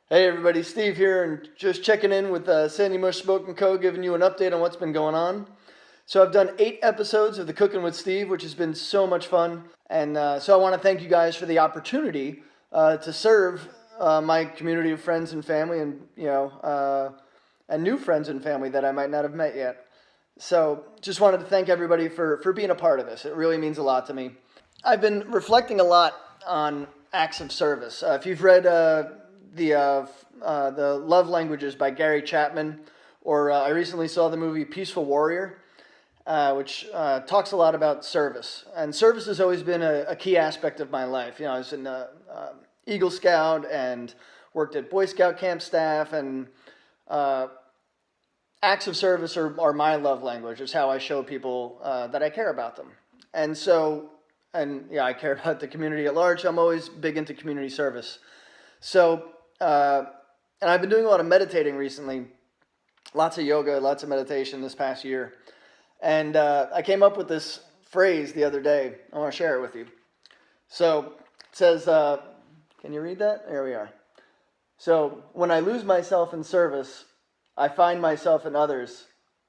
Hey everybody, Steve here, and just checking in with Sandy Mush Smoke and Co., giving you an update on what's been going on. So I've done 8 episodes of the Cooking with Steve, which has been so much fun, and so I want to thank you guys for the opportunity to serve my community of friends and family, and and new friends and family that I might not have met yet. So just wanted to thank everybody for being a part of this. It really means a lot to me. I've been reflecting a lot on acts of service. If you've read the Love Languages by Gary Chapman, or I recently saw the movie Peaceful Warrior, which talks a lot about service. And service has always been a key aspect of my life. I was in Eagle Scout and worked at Boy Scout camp staff, and acts of service are my love language. It's how I show people that I care about them. And so, I care about the community at large. I'm always big into community service. So, and I've been doing a lot of meditating recently, lots of yoga, lots of meditation this past year. And I came up with this phrase the other day. I want to share it with you. So it says, can you read that? There we are. So, when I lose myself in service, I find myself in others,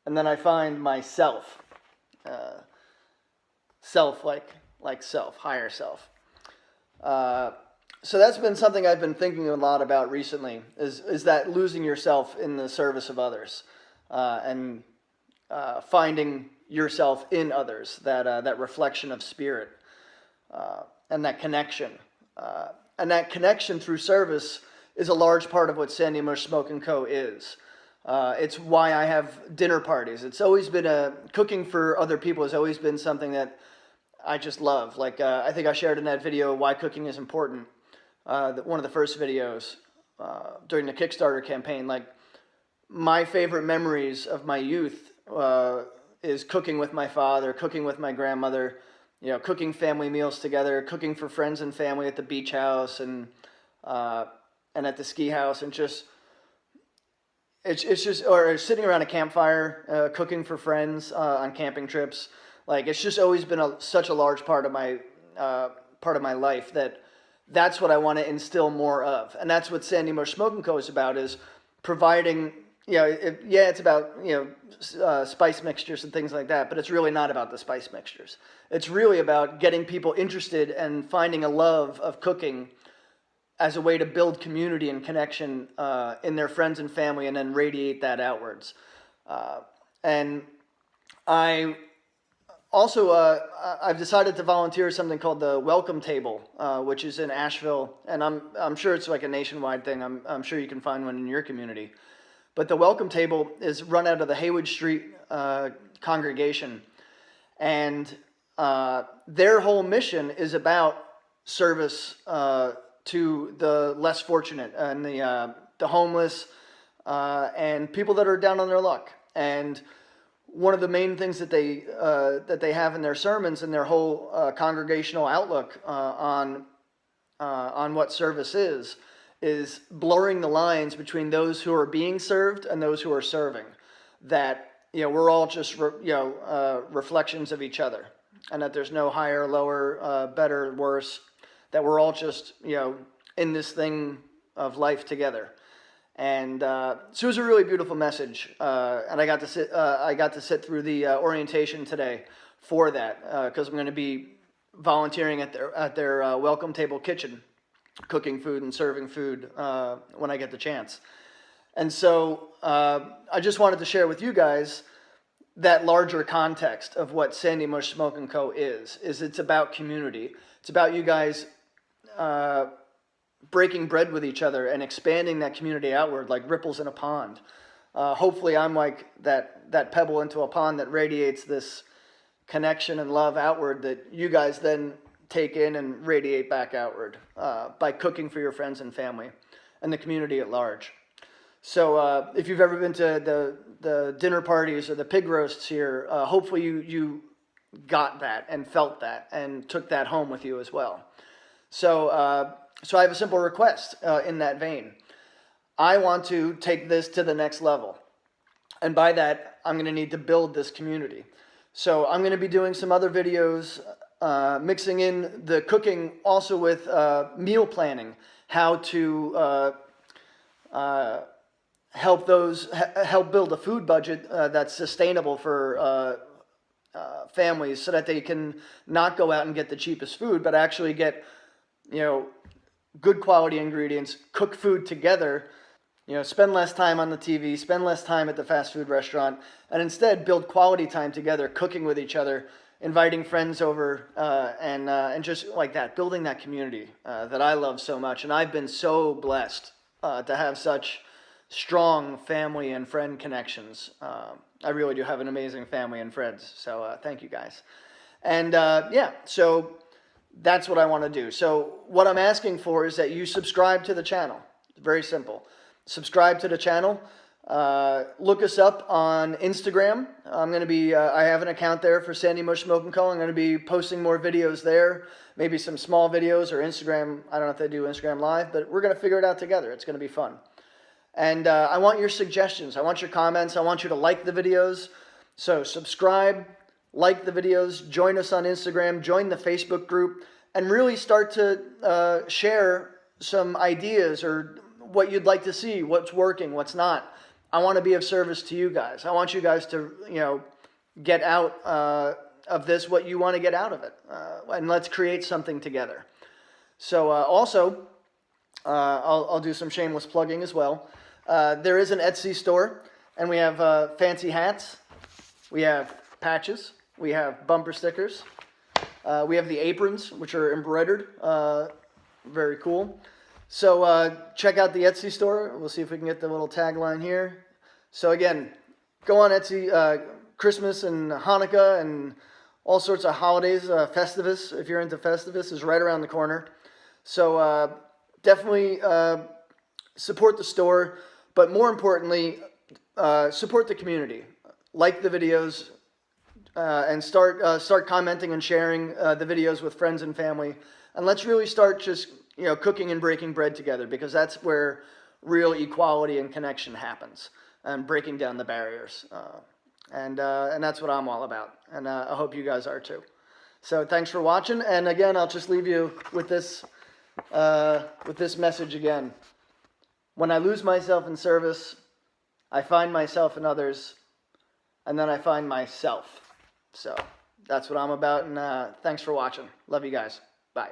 and then I find myself. Self like self, higher self. So that's been something I've been thinking a lot about recently, is that losing yourself in the service of others, and finding yourself in others, that reflection of spirit, and that connection. And that connection through service is a large part of what Sandy Mush Smoke and Co. is. It's why I have dinner parties. It's always been cooking for other people has always been something that I just love. Like, I think I shared in that video why cooking is important. One of the first videos during the Kickstarter campaign. Like, my favorite memories of my youth is cooking with my father, cooking with my grandmother, cooking family meals together, cooking for friends and family at the beach house and at the ski house, and it's just, or sitting around a campfire, cooking for friends on camping trips. Like, it's just always been such a large part of my life that's what I want to instill more of. And that's what Sandy Mush Smoke and Co. is about, is providing, it's about, spice mixtures and things like that, but it's really not about the spice mixtures. It's really about getting people interested and finding a love of cooking as a way to build community and connection in their friends and family, and then radiate that outwards. And I also, I've decided to volunteer something called the Welcome Table, which is in Asheville, and I'm sure it's like a nationwide thing. I'm sure you can find one in your community. But the Welcome Table is run out of the Haywood Street congregation, and their whole mission is about service to the less fortunate and the homeless and people that are down on their luck. And one of the main things that they have in their sermons and their whole congregational outlook on what service is blurring the lines between those who are being served and those who are serving. That we're all just reflections of each other, and that there's no higher, lower, better, worse. That we're all just in this thing of life together. And so it was a really beautiful message, and I got to sit through the orientation today for that, because I'm going to be volunteering at their Welcome Table kitchen, cooking food and serving food when I get the chance. And so I just wanted to share with you guys that larger context of what Sandy Mush Smoke and Co. is it's about community. It's about you guys breaking bread with each other and expanding that community outward like ripples in a pond. Hopefully I'm like that pebble into a pond that radiates this connection and love outward that you guys then take in and radiate back outward by cooking for your friends and family and the community at large. So if you've ever been to the dinner parties or the pig roasts here, hopefully you got that and felt that and took that home with you as well. So I have a simple request in that vein. I want to take this to the next level. And by that, I'm going to need to build this community. So I'm going to be doing some other videos, mixing in the cooking also with meal planning, how to help build a food budget that's sustainable for families, so that they can not go out and get the cheapest food, but actually get, good quality ingredients, cook food together, spend less time on the TV, spend less time at the fast food restaurant, and instead build quality time together, cooking with each other, inviting friends over, and just like that, building that community that I love so much. And I've been so blessed to have such strong family and friend connections. I really do have an amazing family and friends. So thank you guys. And so that's what I want to do. So what I'm asking for is that you subscribe to the channel. It's very simple. Subscribe to the channel. Look us up on Instagram. I'm going to be, I have an account there for Sandy Mush Smoke & Co. I'm going to be posting more videos there, maybe some small videos, or Instagram. I don't know if they do Instagram Live, but we're going to figure it out together. It's going to be fun. And I want your suggestions. I want your comments. I want you to like the videos. So subscribe, like the videos, join us on Instagram, join the Facebook group, and really start to share some ideas or what you'd like to see, what's working, what's not. I want to be of service to you guys. I want you guys to, get out of this what you want to get out of it. And let's create something together. So also, I'll do some shameless plugging as well. There is an Etsy store, and we have fancy hats. We have patches. We have bumper stickers. We have the aprons, which are embroidered. Very cool. So check out the Etsy store. We'll see if we can get the little tagline here. So again, go on Etsy. Christmas and Hanukkah and all sorts of holidays. Festivus, if you're into Festivus, is right around the corner. So definitely support the store, but more importantly, support the community. Like the videos, and start commenting and sharing the videos with friends and family. And let's really start just cooking and breaking bread together, because that's where real equality and connection happens, and breaking down the barriers. And that's what I'm all about. And I hope you guys are too. So thanks for watching. And again, I'll just leave you with this message again. When I lose myself in service, I find myself in others, and then I find myself. So that's what I'm about. And thanks for watching. Love you guys. Bye.